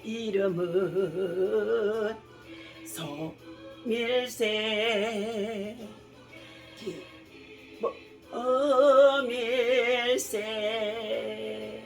이름은 소밀새 밀새.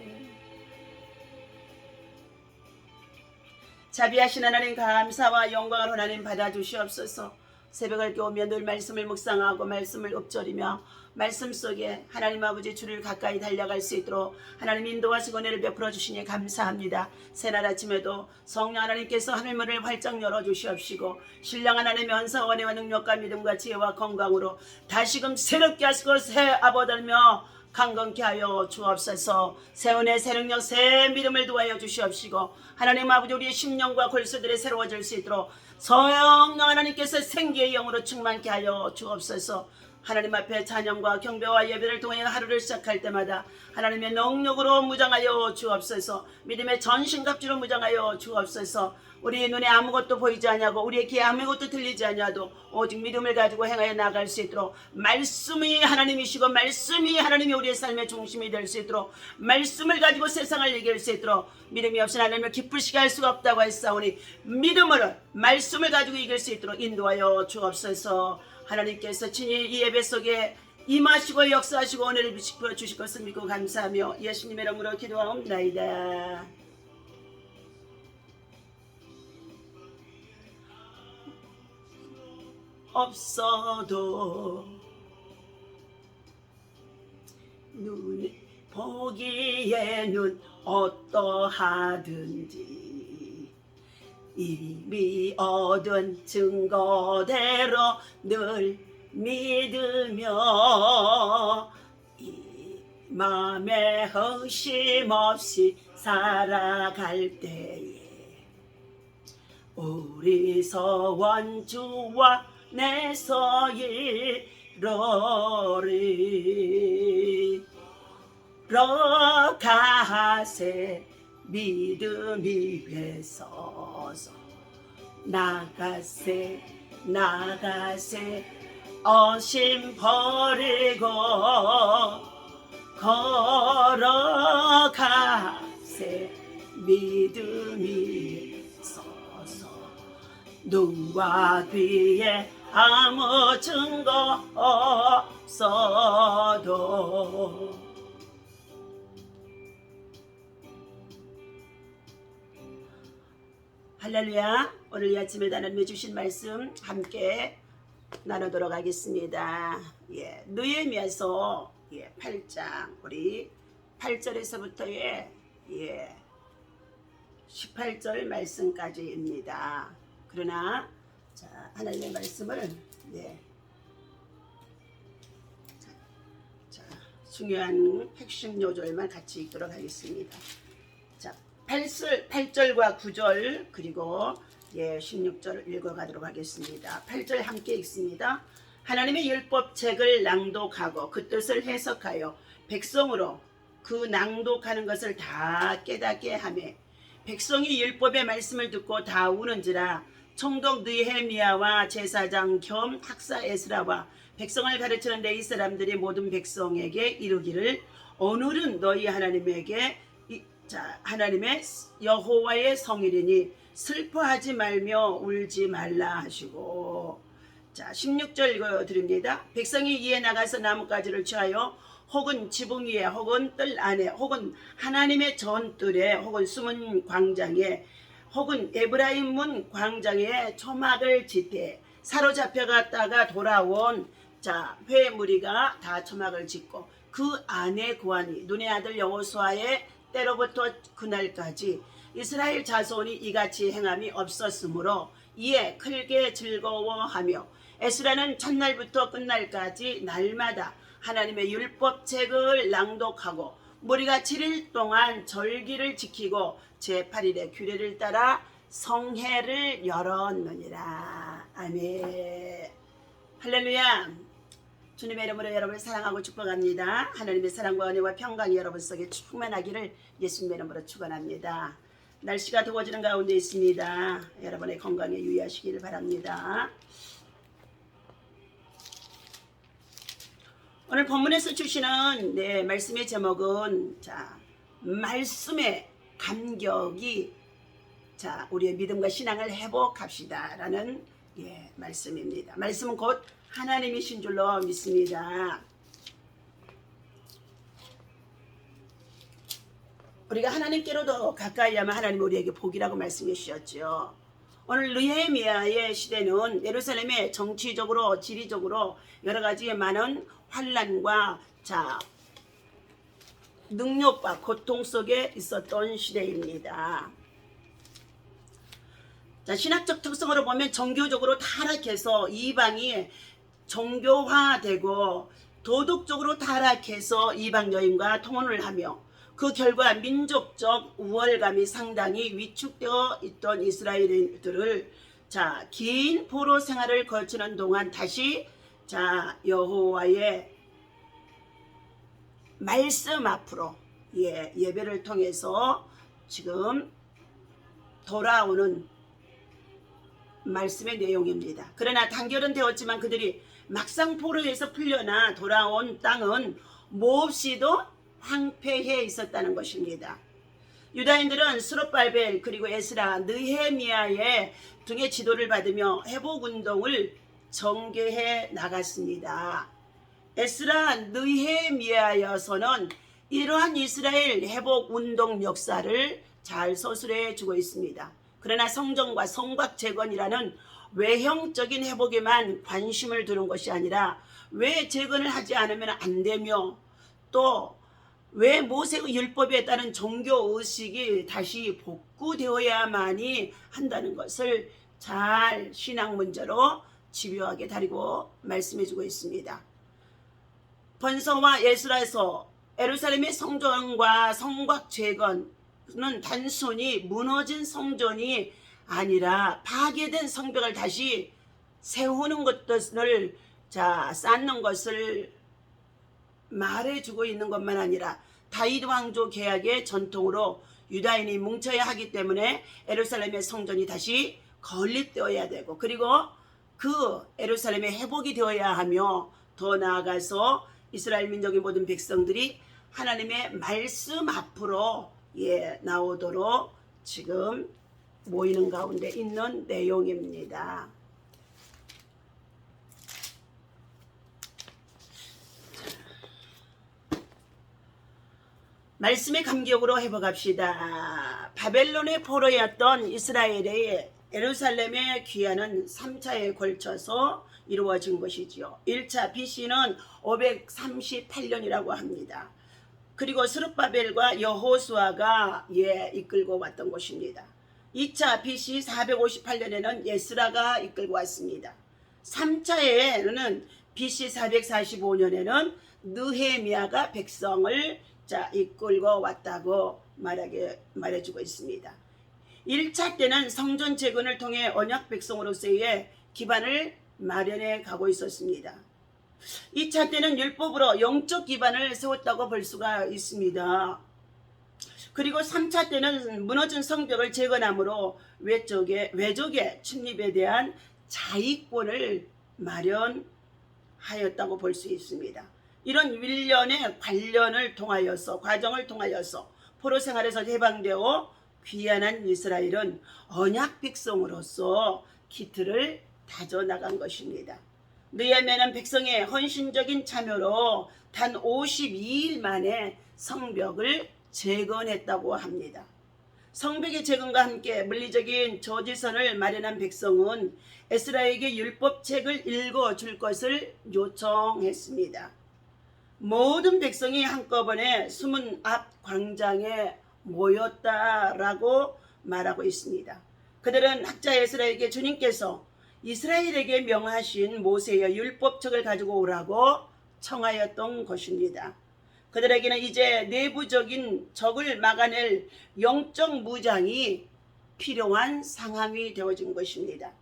자비하신 하나님, 감사와 영광을 하나님 받아주시옵소서. 새벽을 깨우며 늘 말씀을 묵상하고 말씀을 읊조리며 말씀 속에 하나님 아버지 주를 가까이 달려갈 수 있도록 하나님 인도하시고 은혜를 베풀어 주시니 감사합니다. 새날 아침에도 성령 하나님께서 하늘문을 활짝 열어주시옵시고 신령 하나님의 은사와 은혜와 능력과 믿음과 지혜와 건강으로 다시금 새롭게 하시고 새 아버들며 강건케 하여 주옵소서. 새 은혜 새 능력 새 믿음을 도하여 주시옵시고 하나님 아버지 우리의 심령과 골수들이 새로워질 수 있도록 성령 하나님께서 생기의 영으로 충만케 하여 주옵소서. 하나님 앞에 찬양과 경배와 예배를 통해 하루를 시작할 때마다 하나님의 능력으로 무장하여 주옵소서. 믿음의 전신갑주로 무장하여 주옵소서. 우리의 눈에 아무것도 보이지 아니하고 우리의 귀에 아무것도 들리지 아니하도 오직 믿음을 가지고 행하여 나갈 수 있도록 말씀이 하나님이시고 말씀이 하나님이 우리의 삶의 중심이 될 수 있도록 말씀을 가지고 세상을 이길 수 있도록 믿음이 없인 하나님을 기쁘시게 할 수가 없다고 했사오니 믿음으로 말씀을 가지고 이길 수 있도록 인도하여 주옵소서. 하나님께서 친히 이 예배 속에 임하시고 역사하시고 은혜를 주실 것을 믿고 감사하며 예수님의 이름으로 기도하옵나이다. 없어도 눈 보기에는 어떠하든지 이미 얻은 증거대로 늘 믿으며 이 맘에 의심 없이 살아갈 때에 우리 서원주와 내서 이러리 러가세 믿음이 배서서 나가세 나가세 어심 버리고 걸어가세 믿음이 서서 눈과 귀에 아무 증거 없어도 할렐루야. 오늘 이 아침에 하나님이 주신 말씀 함께 나누도록 하겠습니다. 느헤미야서 8장 우리 8절에서부터의 18절 말씀까지입니다. 그러나 자, 하나님의 말씀을 중요한 핵심 요절만 같이 읽도록 하겠습니다. 자, 8절과 9절 그리고 16절을 읽어가도록 하겠습니다. 8절 함께 읽습니다. 하나님의 율법책을 낭독하고 그 뜻을 해석하여 백성으로 그 낭독하는 것을 다 깨닫게 하며 백성이 율법의 말씀을 듣고 다 우는지라 총독 느헤미야와 제사장 겸 학사 에스라와 백성을 가르치는 레위 사람들이 모든 백성에게 이르기를 오늘은 너희 하나님에게 하나님의 여호와의 성일이니 슬퍼하지 말며 울지 말라 하시고 자 16절 읽어드립니다. 백성이 이에 나가서 나뭇가지를 취하여 혹은 지붕 위에 혹은 뜰 안에 혹은 하나님의 전뜰에 혹은 숨은 광장에 혹은 에브라임 문 광장에 초막을 짓되 사로잡혀갔다가 돌아온 회 무리가 다 초막을 짓고 그 안에 구하니 눈의 아들 여호수아의 때로부터 그날까지 이스라엘 자손이 이같이 행함이 없었으므로 이에 크게 즐거워하며 에스라는 첫날부터 끝날까지 날마다 하나님의 율법책을 낭독하고 무리가 7일 동안 절기를 지키고 제8일의 규례를 따라 성회를 열었느니라. 아멘. 할렐루야. 주님의 이름으로 여러분을 사랑하고 축복합니다. 하나님의 사랑과 은혜와 평강이 여러분 속에 충만하기를 예수님의 이름으로 축원합니다. 날씨가 더워지는 가운데 있습니다. 여러분의 건강에 유의하시기를 바랍니다. 오늘 본문에서 주시는 말씀의 제목은 말씀의 감격이 자, 우리의 믿음과 신앙을 회복합시다라는 말씀입니다. 말씀은 곧 하나님이신 줄로 믿습니다. 우리가 하나님께로 더 가까이 하면 하나님 우리에게 복이라고 말씀해 주셨죠. 오늘 느헤미야의 시대는 예루살렘에 정치적으로 지리적으로 여러 가지 많은 환난과 능력과 고통 속에 있었던 시대입니다. 신학적 특성으로 보면 종교적으로 타락해서 이방이 종교화되고 도덕적으로 타락해서 이방 여인과 통혼을 하며 그 결과 민족적 우월감이 상당히 위축되어 있던 이스라엘인들을 긴 포로 생활을 거치는 동안 다시 여호와의 말씀 앞으로 예배를 통해서 지금 돌아오는 말씀의 내용입니다. 그러나 단결은 되었지만 그들이 막상 포로에서 풀려나 돌아온 땅은 몹시도 황폐해 있었다는 것입니다. 유다인들은 스룹발벨 그리고 에스라, 느헤미야의 등의 지도를 받으며 회복운동을 전개해 나갔습니다. 에스라, 느헤미야여서는 이러한 이스라엘 회복운동 역사를 잘 서술해 주고 있습니다. 그러나 성전과 성곽 재건이라는 외형적인 회복에만 관심을 두는 것이 아니라 왜 재건을 하지 않으면 안 되며 또 왜 모세의 율법에 따른 종교의식이 다시 복구되어야만이 한다는 것을 잘 신앙 문제로 집요하게 다루고 말씀해주고 있습니다. 번서와 에스라에서 예루살렘의 성전과 성곽 재건은 단순히 무너진 성전이 아니라 파괴된 성벽을 다시 세우는 것들을 쌓는 것을 말해주고 있는 것만 아니라 다윗 왕조 계약의 전통으로 유다인이 뭉쳐야 하기 때문에 예루살렘의 성전이 다시 건립되어야 되고 그리고 그 예루살렘의 회복이 되어야 하며 더 나아가서 이스라엘 민족의 모든 백성들이 하나님의 말씀 앞으로 나오도록 지금 모이는 가운데 있는 내용입니다. 말씀의 감격으로 회복합시다. 바벨론의 포로였던 이스라엘의 예루살렘의 귀환은 3차에 걸쳐서 이루어진 것이지요. 1차 BC는 538년이라고 합니다. 그리고 스룹바벨과 여호수아가 이끌고 왔던 것입니다. 2차 BC 458년에는 예스라가 이끌고 왔습니다. 3차에는 BC 445년에는 느헤미야가 백성을 이끌고 왔다고 말해주고 있습니다. 1차 때는 성전 재건을 통해 언약 백성으로서의 기반을 마련해 가고 있었습니다. 2차 때는 율법으로 영적 기반을 세웠다고 볼 수가 있습니다. 그리고 3차 때는 무너진 성벽을 재건함으로 외족의 침입에 대한 자위권을 마련하였다고 볼 수 있습니다. 이런 일련의 과정을 통하여서 포로 생활에서 해방되어 귀환한 이스라엘은 언약 백성으로서 기틀을 다져나간 것입니다. 느헤미야는 백성의 헌신적인 참여로 단 52일 만에 성벽을 재건했다고 합니다. 성벽의 재건과 함께 물리적인 저지선을 마련한 백성은 에스라에게 율법책을 읽어줄 것을 요청했습니다. 모든 백성이 한꺼번에 수문 앞 광장에 모였다라고 말하고 있습니다. 그들은 학자 에스라에게 주님께서 이스라엘에게 명하신 모세의 율법책을 가지고 오라고 청하였던 것입니다. 그들에게는 이제 내부적인 적을 막아낼 영적 무장이 필요한 상황이 되어진 것입니다.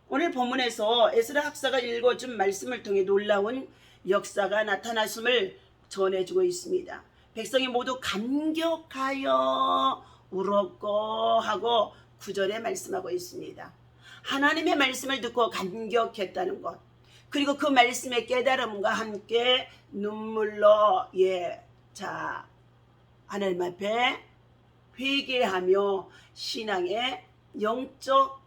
오늘 본문에서 에스라 학사가 읽어준 말씀을 통해 놀라운 역사가 나타났음을 전해주고 있습니다. 백성이 모두 감격하여 울었고 하고 9절에 말씀하고 있습니다. 하나님의 말씀을 듣고 감격했다는 것, 그리고 그 말씀의 깨달음과 함께 눈물로 하나님 앞에 회개하며 신앙의 영적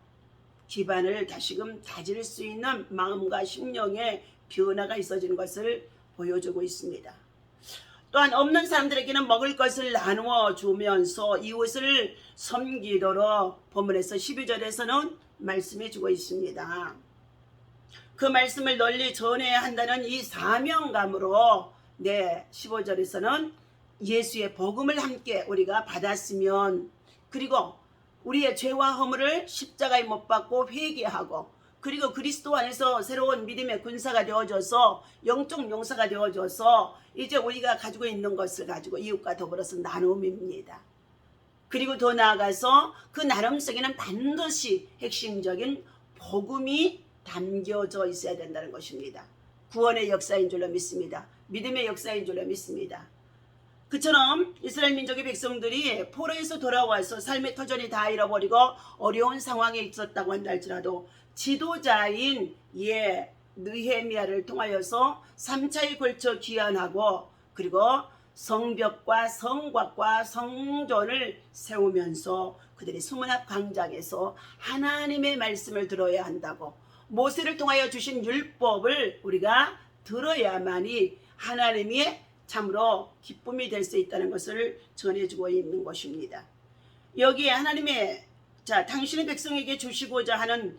기반을 다시금 다질 수 있는 마음과 심령의 변화가 있어지는 것을 보여주고 있습니다. 또한 없는 사람들에게는 먹을 것을 나누어 주면서 이웃을 섬기도록 본문에서 12절에서는 말씀해 주고 있습니다. 그 말씀을 널리 전해야 한다는 이 사명감으로 15절에서는 예수의 복음을 함께 우리가 받았으면, 그리고 우리의 죄와 허물을 십자가에 못 박고 회개하고, 그리고 그리스도 안에서 새로운 믿음의 군사가 되어져서 영적 용사가 되어져서 이제 우리가 가지고 있는 것을 가지고 이웃과 더불어서 나눔입니다. 그리고 더 나아가서 그 나눔 속에는 반드시 핵심적인 복음이 담겨져 있어야 된다는 것입니다. 구원의 역사인 줄로 믿습니다. 믿음의 역사인 줄로 믿습니다. 그처럼 이스라엘 민족의 백성들이 포로에서 돌아와서 삶의 터전이 다 잃어버리고 어려운 상황에 있었다고 한다 할지라도 지도자인 느헤미야를 통하여서 3차에 걸쳐 귀환하고, 그리고 성벽과 성곽과 성전을 세우면서 그들이 수문 앞 광장에서 하나님의 말씀을 들어야 한다고, 모세를 통하여 주신 율법을 우리가 들어야만이 하나님의 참으로 기쁨이 될 수 있다는 것을 전해주고 있는 것입니다. 여기에 하나님의 당신의 백성에게 주시고자 하는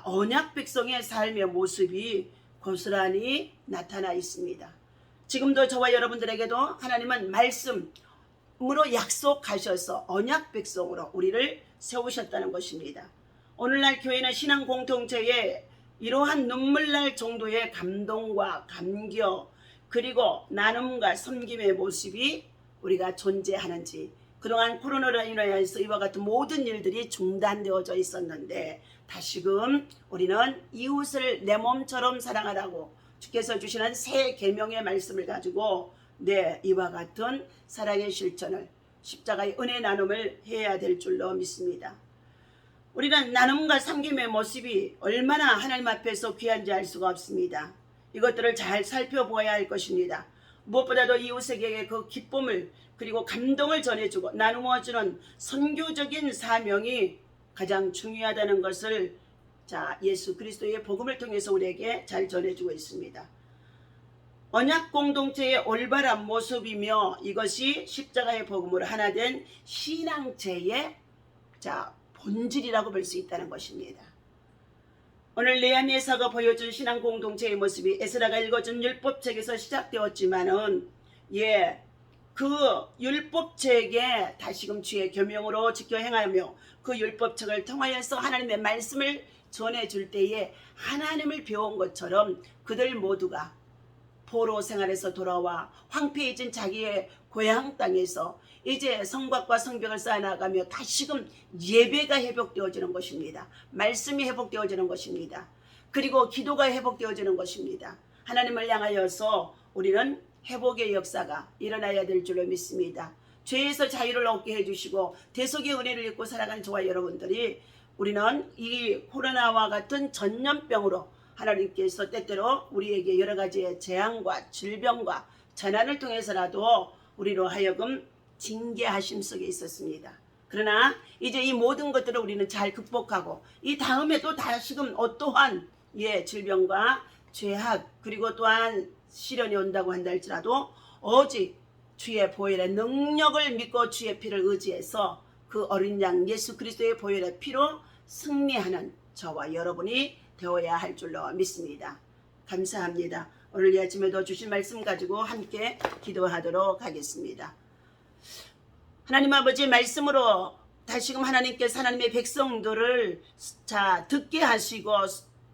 언약 백성의 삶의 모습이 고스란히 나타나 있습니다. 지금도 저와 여러분들에게도 하나님은 말씀으로 약속하셔서 언약 백성으로 우리를 세우셨다는 것입니다. 오늘날 교회는 신앙 공동체에 이러한 눈물 날 정도의 감동과 감격, 그리고 나눔과 섬김의 모습이 우리가 존재하는지, 그동안 코로나로 인하여서 이와 같은 모든 일들이 중단되어져 있었는데 다시금 우리는 이웃을 내 몸처럼 사랑하라고 주께서 주시는 새 계명의 말씀을 가지고 이와 같은 사랑의 실천을, 십자가의 은혜 나눔을 해야 될 줄로 믿습니다. 우리는 나눔과 섬김의 모습이 얼마나 하나님 앞에서 귀한지 알 수가 없습니다. 이것들을 잘 살펴보아야 할 것입니다. 무엇보다도 이웃에게 그 기쁨을 그리고 감동을 전해주고 나누어주는 선교적인 사명이 가장 중요하다는 것을 예수 그리스도의 복음을 통해서 우리에게 잘 전해주고 있습니다. 언약 공동체의 올바른 모습이며 이것이 십자가의 복음으로 하나 된 신앙체의 본질이라고 볼 수 있다는 것입니다. 오늘 느헤미야가 보여준 신앙 공동체의 모습이 에스라가 읽어준 율법책에서 시작되었지만은 그 율법책에 다시금 주의 계명으로 지켜 행하며 그 율법책을 통하여서 하나님의 말씀을 전해줄 때에 하나님을 배운 것처럼 그들 모두가 포로 생활에서 돌아와 황폐해진 자기의 고향 땅에서 이제 성곽과 성벽을 쌓아나가며 다시금 예배가 회복되어지는 것입니다. 말씀이 회복되어지는 것입니다. 그리고 기도가 회복되어지는 것입니다. 하나님을 향하여서 우리는 회복의 역사가 일어나야 될 줄로 믿습니다. 죄에서 자유를 얻게 해주시고 대속의 은혜를 입고 살아가는 저와 여러분들이, 우리는 이 코로나와 같은 전염병으로 하나님께서 때때로 우리에게 여러 가지의 재앙과 질병과 재난을 통해서라도 우리로 하여금 징계하심 속에 있었습니다. 그러나 이제 이 모든 것들을 우리는 잘 극복하고 이 다음에 또 다시금 어떠한 질병과 죄악 그리고 또한 시련이 온다고 한다 할지라도 오직 주의 보혈의 능력을 믿고 주의 피를 의지해서 그 어린 양 예수 그리스도의 보혈의 피로 승리하는 저와 여러분이 되어야 할 줄로 믿습니다. 감사합니다. 오늘 이 아침에도 주신 말씀 가지고 함께 기도하도록 하겠습니다. 하나님 아버지, 말씀으로 다시금 하나님께서 하나님의 백성들을 듣게 하시고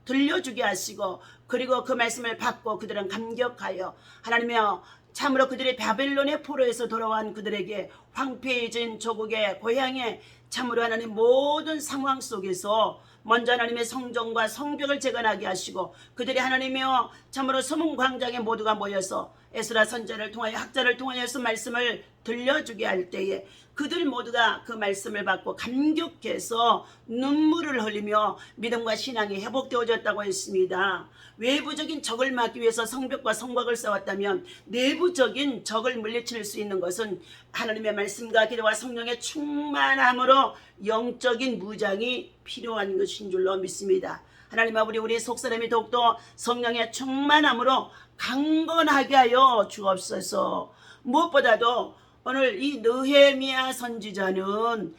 들려주게 하시고, 그리고 그 말씀을 받고 그들은 감격하여 하나님이여 참으로 그들의 바벨론의 포로에서 돌아온 그들에게 황폐해진 조국의 고향에 참으로 하나님 모든 상황 속에서 먼저 하나님의 성전과 성벽을 재건하게 하시고 그들이 하나님이여 참으로 서문 광장에 모두가 모여서 에스라 선지자를 통하여 학자를 통하여서 말씀을 들려주게 할 때에 그들 모두가 그 말씀을 받고 감격해서 눈물을 흘리며 믿음과 신앙이 회복되어졌다고 했습니다. 외부적인 적을 막기 위해서 성벽과 성곽을 쌓았다면 내부적인 적을 물리칠 수 있는 것은 하나님의 말씀과 기도와 성령의 충만함으로 영적인 무장이 필요한 것인 줄로 믿습니다. 하나님 아버지, 우리 속사람이 더욱더 성령의 충만함으로 강건하게 하여 주옵소서. 무엇보다도 오늘 이 느헤미야 선지자는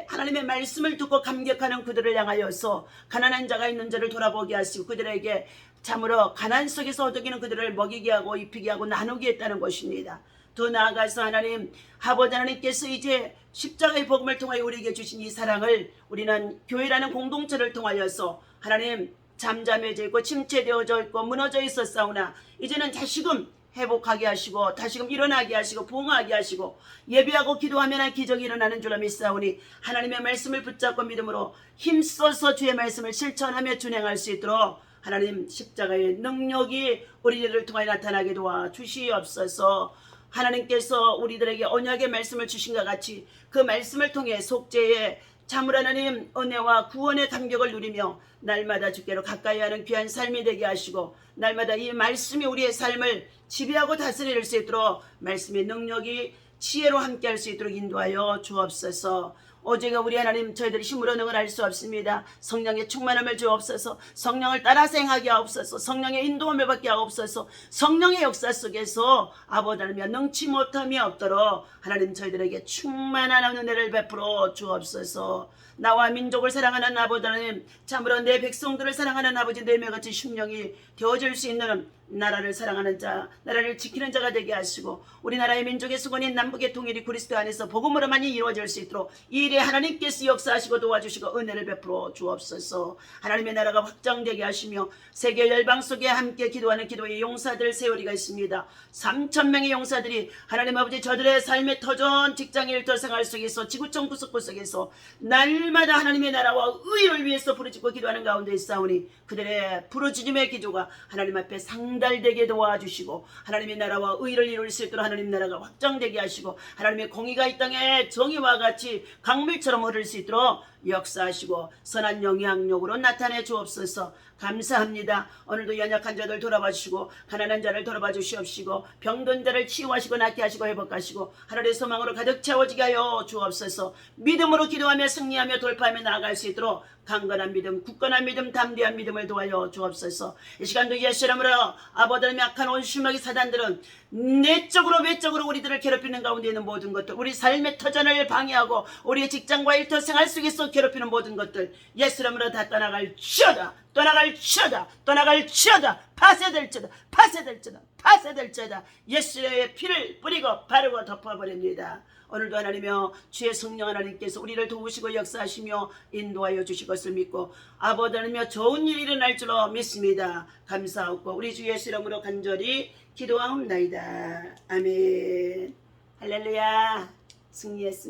하나님의 말씀을 듣고 감격하는 그들을 향하여서 가난한 자가 있는 자를 돌아보게 하시고 그들에게 참으로 가난 속에서 어떻게는 그들을 먹이게 하고 입히게 하고 나누게 했다는 것입니다. 더 나아가서 하나님, 아버지 하나님께서 이제 십자가의 복음을 통하여 우리에게 주신 이 사랑을 우리는 교회라는 공동체를 통하여서 하나님 잠잠해져 있고 침체되어져 있고 무너져 있었사오나 이제는 다시금 회복하게 하시고 다시금 일어나게 하시고 부흥하게 하시고 예배하고 기도하면 기적이 일어나는 줄로 믿사오니 하나님의 말씀을 붙잡고 믿음으로 힘써서 주의 말씀을 실천하며 준행할 수 있도록 하나님 십자가의 능력이 우리들을 통하여 나타나게 도와 주시옵소서. 하나님께서 우리들에게 언약의 말씀을 주신 것 같이 그 말씀을 통해 속죄의 참으로 하나님 은혜와 구원의 감격을 누리며 날마다 주께로 가까이 하는 귀한 삶이 되게 하시고 날마다 이 말씀이 우리의 삶을 지배하고 다스릴 수 있도록 말씀의 능력이 지혜로 함께할 수 있도록 인도하여 주옵소서. 오직 우리 하나님 저희들이 힘으로 능을 할 수 없습니다. 성령의 충만함을 주옵소서. 성령을 따라서 행하게 하옵소서. 성령의 인도함을 받게 하옵소서. 성령의 역사 속에서 아버지 하나님 능치 못함이 없도록 하나님 저희들에게 충만한 은혜를 베풀어 주옵소서. 나와 민족을 사랑하는 아버지 하나님, 참으로 내 백성들을 사랑하는 아버지 내매같이 심령이 되어질 수 있는 나라를 사랑하는 자, 나라를 지키는 자가 되게 하시고 우리나라의 민족의 수건인 남북의 통일이 그리스도 안에서 복음으로만이 이루어질 수 있도록 이 일에 하나님께서 역사하시고 도와주시고 은혜를 베풀어 주옵소서. 하나님의 나라가 확장되게 하시며 세계 열방 속에 함께 기도하는 기도의 용사들 세월이가 있습니다. 3,000명의 용사들이 하나님 아버지 저들의 삶의 터전 직장 일터 생활 속에서 지구촌 구석구석에서 날마다 하나님의 나라와 의를 위해서 부르짖고 기도하는 가운데 있사오니 그들의 부르짖음의 기도가 하나님 앞에 상달되게 도와주시고 하나님의 나라와 의를 이룰 수 있도록 하나님 나라가 확장되게 하시고 하나님의 공의가 이 땅에 정의와 같이 강물처럼 흐를 수 있도록 역사하시고 선한 영향력으로 나타내 주옵소서. 감사합니다. 오늘도 연약한 자들 돌아봐 주시고 가난한 자를 돌아봐 주시옵시고 병든 자를 치유하시고 낫게 하시고 회복하시고 하늘의 소망으로 가득 채워지게 하여 주옵소서. 믿음으로 기도하며 승리하며 돌파하며 나아갈 수 있도록 강건한 믿음, 굳건한 믿음, 담대한 믿음을 도와여 주옵소서. 이 시간도 예수 이름으로 아버지 하나님 악한 온수마귀 사단들은 내적으로 외적으로 우리들을 괴롭히는 가운데 있는 모든 것들, 우리 삶의 터전을 방해하고 우리의 직장과 일터 생활 속에서 괴롭히는 모든 것들 예수 이름으로 다 떠나갈지어다. 떠나갈지어다. 떠나갈지어다. 파쇄될지어다. 파쇄될지어다. 파쇄될지어다. 예수의 피를 뿌리고 바르고 덮어버립니다. 오늘도 하나님이여 주의 성령 하나님께서 우리를 도우시고 역사하시며 인도하여 주실 것을 믿고 아버지 하나님이여 좋은 일이 일어날 줄로 믿습니다. 감사하고 우리 주 예수 이름으로 간절히 기도하옵나이다. 아멘. 할렐루야. 승리했습니다.